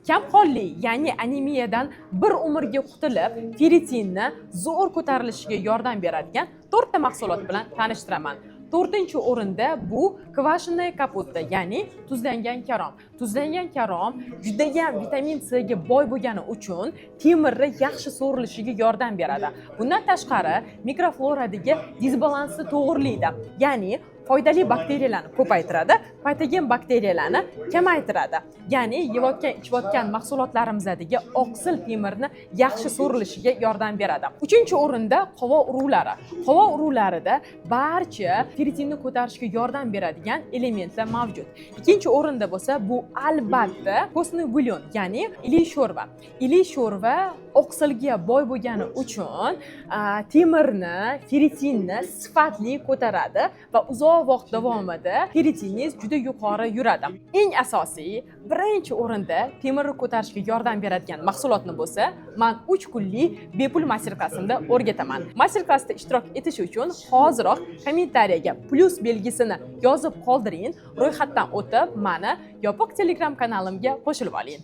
Kamqonlik, ya'ni anemiyadan bir umrga qutulib, ferritinni zo'r ko'tarilishiga yordam beradigan 4 ta mahsulot bilan tanishtiraman. 4-o'rinda bu kvashenная kaputta, ya'ni tuzlangan karom. Tuzlangan karom judayam vitamin C ga boy bo'lgani uchun temirni yaxshi so'rilishiga yordam beradi. Bundan tashqari, mikrofloradagi disbalansni to'g'rilaydi. Ya'ni foydali bakteriyalarni ko'paytiradi, patogen bakteriyalarni kamaytiradi. Ya'ni yeyotgan, ichayotgan mahsulotlarimizdagi oqsil temirni yaxshi so'rilishiga yordam beradi. 3-o'rinda qova urug'lari. Qova urug'larida barcha ferritinni ko'tarishga yordam beradigan elementlar mavjud. 2-o'rinda bo'lsa, bu albatta kostный bulyon, ya'ni iliy sho'rva. Iliy sho'rva oqsilga boy bo'lgani uchun temirni, ferritinni sifatli ko'taradi va uzoq vaqt davomida ferritiningiz juda yuqori yuradi. Eng asosiy, birinchi o'rinda temirni ko'tarishga yordam beradigan mahsulotni bo'lsa, men 3 kunlik bepul master-klassimda o'rgataman. Master-klassda ishtirok etish uchun hoziroq kommentariyaga plus belgisini yozib qoldiring. Ro'yxatdan o'tib, meni yopiq Telegram kanalimga qo'shilib oling.